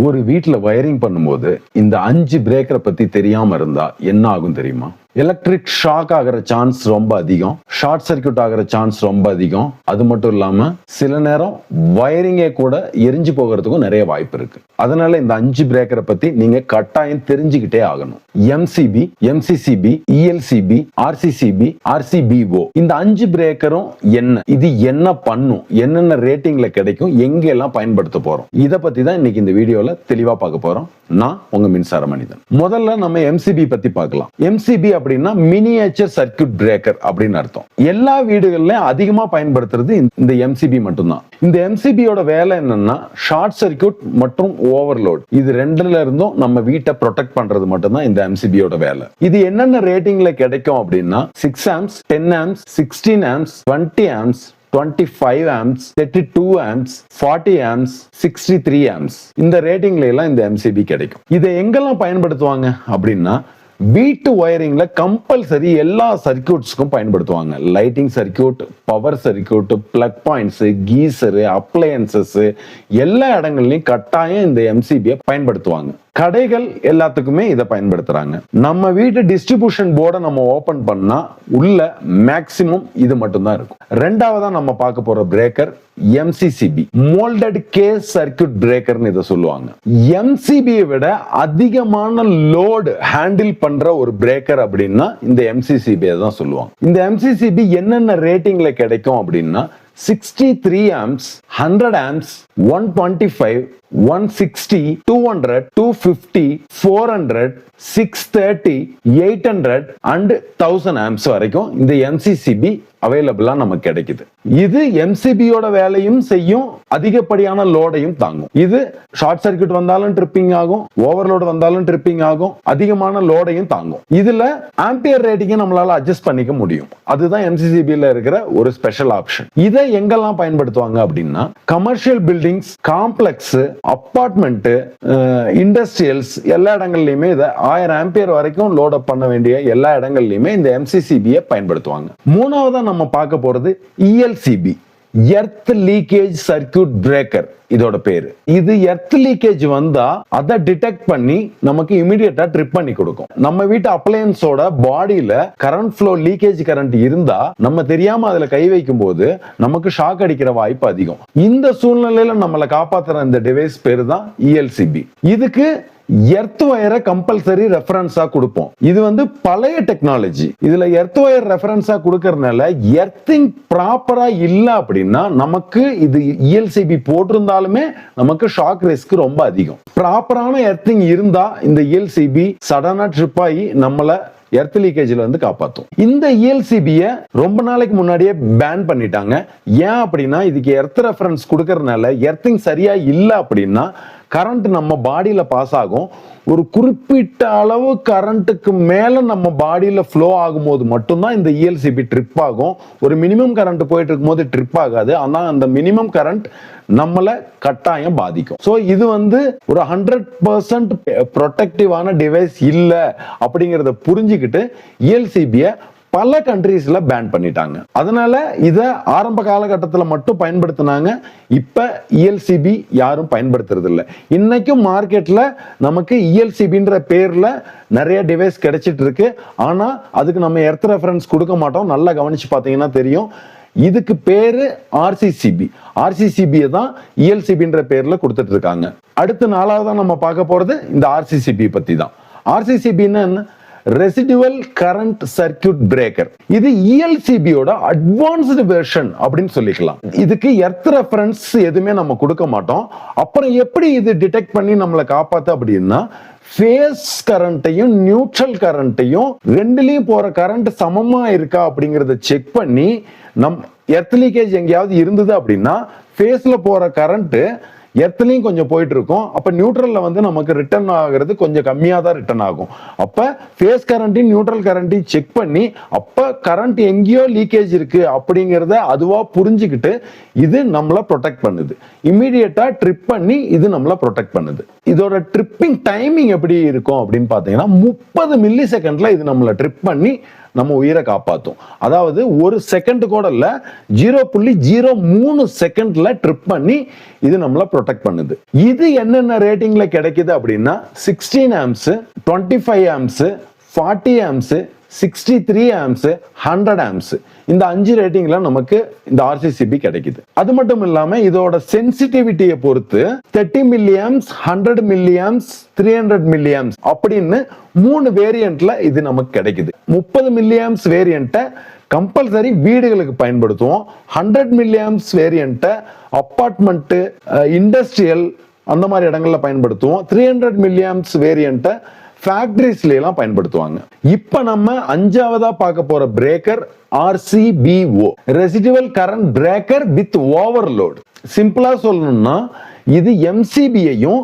ஒரு வீட்டுல வயரிங் பண்ணும்போது இந்த 5 பிரேக்கரை பத்தி தெரியாம இருந்தா என்ன ஆகும் தெரியுமா? எலக்ட்ரிக் ஷாக் ஆகிற சான்ஸ் ரொம்ப அதிகம், ஷார்ட் சர்க்கியூட் ஆகிற சான்ஸ் ரொம்ப அதிகம். அது மட்டும் இல்லாம சில நேரம் வயரிங்கே கூட எரிஞ்சு போகிறதுக்கும் நிறைய வாய்ப்பு இருக்கு. அதனால இந்த 5 பிரேக்கரை பத்தி நீங்க கட்டாயம் தெரிஞ்சுக்கிட்டே ஆகணும். MCB, MCCB, ELCP, RCCB, RCBO, இந்த 5 பிரேக்கரும் என்ன, இது என்ன பண்ணும், என்னென்ன ரேட்டிங்ல கிடைக்கும், எங்க எல்லாம் பயன்படுத்த போறோம், இத பத்தி தான் இன்னைக்கு இந்த வீடியோல தெளிவா பார்க்க போறோம். நான் உங்க மின்சார மனிதன். முதல்ல நம்ம எம்சிபி பத்தி பார்க்கலாம். எம்சிபி அப்படின்னா மினியேச்சர் சர்க்கியூட் பிரேக்கர் அப்படின்னு அர்த்தம். எல்லா வீடுகள்லயும் அதிகமா பயன்படுத்துறது இந்த எம்சிபி மட்டும்தான். இந்த எம்சிபியோட வேலை என்னன்னா ஷார்ட் சர்க்கியூட் மற்றும் ஓவர்லோட், இது ரெண்டுல இருந்தும் நம்ம வீட்டை ப்ரொடெக்ட் பண்றது மட்டும்தான் இந்த எம்சிபியோட வேலை. இது என்னென்ன ரேட்டிங்ல கிடைக்கும் அப்படின்னா 6 amps, 10 amps, 16 amps, 20 amps, 25 amps, 32 amps, 40 amps, 63 amps, இந்த ரேட்டிங்ல எல்லாம் இந்த எம்சிபி கிடைக்கும். இதை எங்கெல்லாம் பயன்படுத்துவாங்க அப்படின்னா வீட்டு வயரிங்ல கம்பல்சரி எல்லா சர்க்கியூட்ஸ்க்கும் பயன்படுத்துவாங்க. Lighting circuit, power circuit, plug points, geyser, appliances, எல்லா இடங்கள்லயும் கட்டாயம் இந்த எம்சிபியை பயன்படுத்துவாங்க. கடைகள் எல்லாத்துக்குமே இதை பயன்படுத்துறாங்க. நம்ம வீட்டு டிஸ்ட்ரிபியூஷன் போர்டை நம்ம ஓபன் பண்ணா உள்ள மேக்சிமம் இது மட்டும் தான் இருக்கும். ரெண்டாவதா நம்ம பார்க்க போற breaker MCCB, moulded case circuit பிரேக்கர்னு இதை சொல்லுவாங்க. எம்சிபியை விட அதிகமான லோடு ஹேண்டில் பண்ற ஒரு பிரேக்கர் அப்படின்னா இந்த எம்சிசிபியை தான் சொல்லுவாங்க. இந்த எம்சிசிபி என்னென்ன ரேட்டிங்ல கிடைக்கும் அப்படின்னா 63 amps, 100 amps, 125, 160, 200, 250, 400, 630, 800 and 1000 amps வரைக்கும் இந்த எம்சிசிபி அவைலபிளா நமக்கு கிடைக்குது. இது எம்சிபியோட வேலையும் செய்யும், அதிகப்படியான லோடையும் தாங்கும். இது ஷார்ட் சர்க்கியூட் வந்தாலும் ட்ரிப்பிங் ஆகும், ஓவர்லோட் வந்தாலும் ட்ரிப்பிங் ஆகும், அதிகமான லோடையும் தாங்கும். இதுல ஆம்பியர் ரேட்டிங்கை நம்மளால அட்ஜஸ்ட் பண்ணிக்க முடியும். அதுதான் எம்சிசிபில இருக்கிற ஒரு ஸ்பெஷல் ஆப்ஷன். இதை எங்கெல்லாம் பயன்படுத்துவாங்க அப்படின்னா commercial buildings, complex, apartment, industrials, எல்லா இடங்கள்லயுமே இதை 1000 ஆம்பியர் வரைக்கும் லோட் அப் பண்ண வேண்டிய எல்லா இடங்கள்லயுமே இந்த எம்சிசிபியை பயன்படுத்துவாங்க. மூணாவதா நம்ம பார்க்க போறது ELCP, earth leakage circuit breaker இதோட பேரு. இது எர்த் லீக்கேஜ் வந்தா அதை டிடெக்ட் பண்ணி நமக்கு இமிடியேட்டா ட்ரிப் பண்ணி கொடுக்கும். நம்ம வீட்டு அப்ளையன்ஸோட பாடியில கரண்ட் ஃப்ளோ, லீக்கேஜ் கரண்ட் இருந்தா நம்ம தெரியாம அதுல கை வைக்கும் போது நமக்கு ஷாக் அடிக்கிற வாய்ப்பு அதிகம். இந்த சூழ்நிலையில நம்மளை காப்பாத்துற இந்த டிவைஸ் பேரு தான் இஎல்சிபி. இதுக்கு எர்த் வயரை கம்பல்சரி ரெஃபரன்ஸா கொடுப்போம். இது வந்து பழைய டெக்னாலஜி. இதுல எர்த் வயர் ரெஃபரன்ஸா கொடுக்கறதுனால எர்த்திங் ப்ராப்பரா இல்ல அப்படின்னா நமக்கு இது இஎல்சிபி போட்டிருந்தாலுமே நமக்கு ஷாக் ரிஸ்க் ரொம்ப அதிகம். ப்ராப்பரான எர்த்திங் இருந்தா இந்த இஎல்சிபி சடனா ட்ரிப் ஆகி நம்மள எர்த் லீக்கேஜ்ல வந்து காப்பாத்தும். இந்த இஎல்சிபியை ரொம்ப நாளைக்கு முன்னாடியே பேன் பண்ணிட்டாங்க. ஏன் அப்படின்னா இதுக்கு எர்த் ரெஃபரன்ஸ் கொடுக்கறதுனால எர்த்திங் சரியா இல்ல அப்படின்னா கரண்ட் நம்ம பாடியில பாஸ் ஆகும். ஒரு குறிப்பிட்ட அளவு கரண்ட்டுக்கு மேல நம்ம பாடியில ஃப்ளோ ஆகும்போது மட்டும்தான் இந்த இஎல்சிபி ட்ரிப் ஆகும். ஒரு மினிமம் கரண்ட் போயிட்டு இருக்கும் போது ட்ரிப் ஆகாது. ஆனா அந்த மினிமம் கரண்ட் நம்மளை கட்டாயம் பாதிக்கும். சோ இது வந்து ஒரு 100% ப்ரொடெக்டிவான டிவைஸ் இல்ல அப்படிங்கறத புரிஞ்சுக்கிட்டு இஎல்சிபியை பல கண்ட்ரீஸ்ல பேன் பண்ணிட்டாங்க. அதனால இத ஆரம்ப காலகட்டத்தில் மட்டும் பயன்படுத்தினாங்க. இப்ப இஎல்சிபி யாரும் பயன்படுத்துறது இல்லை. இன்னைக்கும் மார்க்கெட்ல நமக்கு இஎல்சிபின்ற பேர்ல நிறைய டிவைஸ் கிடைச்சிட்டு இருக்கு. ஆனா அதுக்கு நம்ம எர்த் ரெஃபரன்ஸ் கொடுக்க மாட்டோம். நல்லா கவனிச்சு பாத்தீங்கன்னா தெரியும். இதுக்கு பேரு ஆர்சிசிபி. ஆர்சிசிபியை தான் இஎல்சிபின்ற பேர்ல கொடுத்துட்டு இருக்காங்க. அடுத்து நாலாவதா நம்ம பார்க்க போறது இந்த ஆர்சிசிபி பத்தி தான். ஆர்சிசிபின்னா என்ன? Residual current circuit breaker. இது இஎல்சிபியோட அட்வான்ஸ்டு வெர்ஷன் அப்படின்னு சொல்லிக்கலாம். இதுக்கு எர்த் ரெஃபரன்ஸ் எதுவுமே நம்ம கொடுக்க மாட்டோம். அப்புறம் எப்படி இது டிடெக்ட் பண்ணி நம்மளை காப்பாத்து அப்படின்னா ஃபேஸ் கரண்ட்டையும் நியூட்ரல் கரண்ட்டையும் ரெண்டுலயும் போற கரண்ட் சமமா இருக்கா அப்படிங்கறத செக் பண்ணி நம் எர்த் லீக்கேஜ் எங்கேயாவது இருந்தது அப்படின்னா ஃபேஸ்ல போற கரண்ட் எர்த்லயும் கொஞ்சம் போயிட்டு இருக்கும். அப்ப நியூட்ரல்ல வந்து நமக்கு ரிட்டர்ன் ஆகிறது கொஞ்சம் கம்மியா தான் ரிட்டர்ன் ஆகும். அப்ப ஃபேஸ் கரண்டையும் நியூட்ரல் கரண்டையும் செக் பண்ணி அப்ப கரண்ட் எங்கேயோ லீக்கேஜ் இருக்கு அப்படிங்கறத அதுவா புரிஞ்சுக்கிட்டு இது நம்மளை ப்ரொடெக்ட் பண்ணுது. இமீடியட்டா ட்ரிப் பண்ணி இது நம்மளை ப்ரொடெக்ட் பண்ணுது. இதோட ட்ரிப்பிங் டைமிங் எப்படி இருக்கும் அப்படின்னு பாத்தீங்கன்னா 30 மில்லி செகண்ட்ல இது நம்மளை ட்ரிப் பண்ணி நம்ம உயிரை காப்பாற்றும். அதாவது ஒரு செகண்ட் கூட இல்ல, 0.03 செகண்ட்ல ட்ரிப் பண்ணி இது நம்மள ப்ரொடெக்ட் பண்ணுது. இது என்னென்ன ரேட்டிங்ல கிடைக்குது அப்படின்னா 16 amps, 25 amps, 40 amps, 63 amps, 100 amps, இந்த 5 ரேட்டிங்ல நமக்கு இந்த RCCB கிடைக்குது. அது மட்டும் இல்லாம இதோட சென்சிட்டிவிட்டியை பொறுத்து 30 milli arms, 100 milli arms, 300 milli arms அப்படின்னு 3 வேரியன்ட்ல இது நமக்கு கிடைக்குது. 30 மில்லி ஆம்ஸ் வேரியன்ட்டை கம்பல்சரி வீடுகளுக்கு பயன்படுத்துவோம். 100 மில்லி ஆம்ஸ் வேரியன்ட்டை அப்பார்ட்மெண்ட், இண்டஸ்ட்ரியல் அந்த மாதிரி இடங்கள்ல பயன்படுத்துவோம். 300 மில்லி ஆம்ஸ் வேரியன்ட்டை ஃபேக்டரிஸ்ல எல்லாம் பயன்படுத்துவாங்க. இப்ப நம்ம 5ஆவதா பார்க்க போற breaker RCBO, residual current breaker with overload. சிம்பிளா சொல்லணும்னா இது MCBயையும்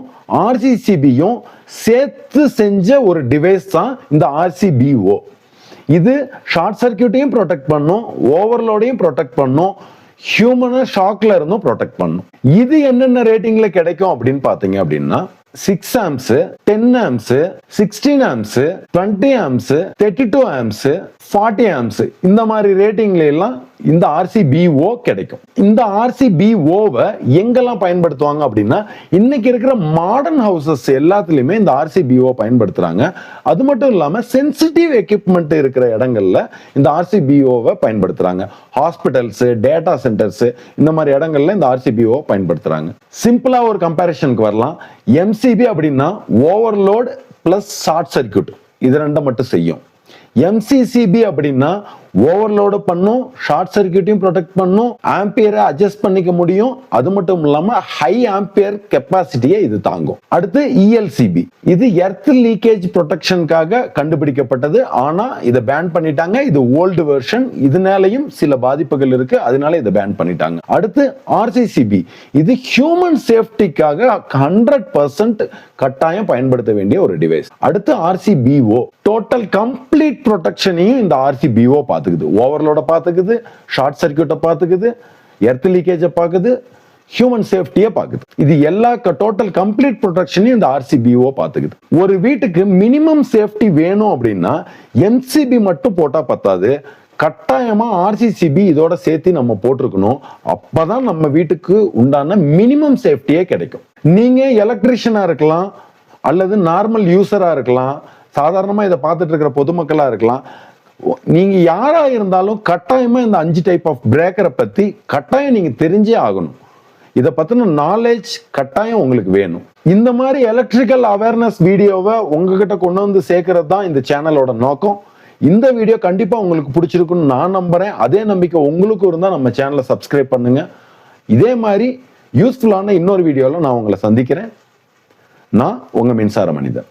RCCBயும் சேர்த்து செஞ்ச ஒரு டிவைஸ் தான் இந்த RCBO. இது ஷார்ட் சர்க்யூட்டையும் ப்ரொடெக்ட் பண்ணும், ஓவர்லோடையும் ப்ரொடெக்ட் பண்ணும், ஹியூமனை ஷாக்ல இருந்தும் ப்ரொடெக்ட் பண்ணும். இது என்னென்ன ரேட்டிங்ல கிடைக்கும் அப்படின்னு பாத்தீங்க அப்படின்னா 6 amps, 10 amps, 16 amps, 20 amps, 32 amps, 40 amps, இந்த மாதிரி ரேட்டிங்ல எல்லாம் இந்த RCBO கிடைக்கும். இந்த RCBO-வை எங்கெல்லாம் பயன்படுத்துவாங்க அப்படின்னா இன்னைக்கு இருக்கிற மாடர்ன் ஹவுசஸ் எல்லாத்துலயுமே இந்த RCBO பயன்படுத்துறாங்க. அது மட்டும் இல்லாம சென்சிட்டிவ் எக்யூப்மெண்ட் இருக்கிற இடங்கள்ல இந்த RCBO-வை பயன்படுத்துறாங்க. ஹாஸ்பிட்டல்ஸ், டேட்டா சென்டர்ஸ், இந்த மாதிரி இடங்கள்ல இந்த RCBO பயன்படுத்துறாங்க. சிம்பிளா ஒரு கம்பேரிஷனுக்கு வரலாம். MCB அப்படின்னா ஓவர்லோட் பிளஸ் ஷார்ட் சர்க்யூட், இது ரெண்டும் மட்டும் செய்யும். MCCB அப்படின்னா ஓவர்லோட பண்ணும், ஷார்ட் சர்க்யூட்டையும் ப்ரொடெக்ட் பண்ணும், ஆம்பியரை அட்ஜஸ்ட் பண்ணிக்க முடியும். அது மட்டும் இல்லாம ஹை ஆம்பியர் கெப்பாசிட்டியை இது தாங்கும். அடுத்து ELCB, இது எர்த் லீக்கேஜ் ப்ரொடெக்ஷனுக்காக கண்டுபிடிக்கப்பட்டது. ஆனா இதை பேன் பண்ணிட்டாங்க. இது ஓல்டு வெர்ஷன், இதனாலையும் சில பாதிப்புகள் இருக்கு, அதனால இதை பேன் பண்ணிட்டாங்க. அடுத்து RCCB, இது ஹியூமன் சேஃப்டிக்காக 100% கட்டாயம் பயன்படுத்த வேண்டிய ஒரு டிவைஸ். அடுத்து RCBO, டோட்டல் கம்ப்ளீட் ப்ரொடெக்ஷனையும் இந்த RCBO பார்த்துக்குது. ஓவர்லோட பார்த்துக்குது, ஷார்ட் சர்க்யூட்டை பார்த்துக்குது, எர்த் லீக்கேஜை பார்க்குது, ஹியூமன் சேஃப்டியை பார்க்குது. இது எல்லா டோட்டல் கம்ப்ளீட் ப்ரொடெக்ஷனையும் இந்த RCBO பார்த்துக்குது. ஒரு வீட்டுக்கு மினிமம் சேஃப்டி வேணும் அப்படின்னா MCB மட்டும் போட்டா பத்தாது, கட்டாயமா RCCB இதோட சேர்த்து நம்ம போட்டிருக்கணும். அப்பதான் நம்ம வீட்டுக்கு உண்டான மினிமம் சேஃப்டியே கிடைக்கும். நீங்க எலக்ட்ரிஷியனா இருக்கலாம், அல்லது நார்மல் யூசரா இருக்கலாம், சாதாரணமா இதை பார்த்துட்டு இருக்கிற பொதுமக்களா இருக்கலாம். நீங்க யாரா இருந்தாலும் கட்டாயமா இந்த 5 டைப் ஆஃப் பிரேக்கரை பத்தி கட்டாயம் நீங்க தெரிஞ்சே ஆகணும். இதை பத்தின நாலேஜ் கட்டாயம் உங்களுக்கு வேணும். இந்த மாதிரி எலக்ட்ரிக்கல் அவேர்னஸ் வீடியோவை உங்ககிட்ட கொண்டு வந்து சேர்க்கறது தான் இந்த சேனலோட நோக்கம். இந்த வீடியோ கண்டிப்பா உங்களுக்கு பிடிச்சிருக்குன்னு நான் நம்புறேன். அதே நம்பிக்கை உங்களுக்கு இருந்தா நம்ம சேனலை சப்ஸ்கிரைப் பண்ணுங்க. இதே மாதிரி யூஸ்ஃபுல்லான இன்னொரு வீடியோல நான் உங்களை சந்திக்கிறேன். நான் உங்க மின்சார மனிதன்.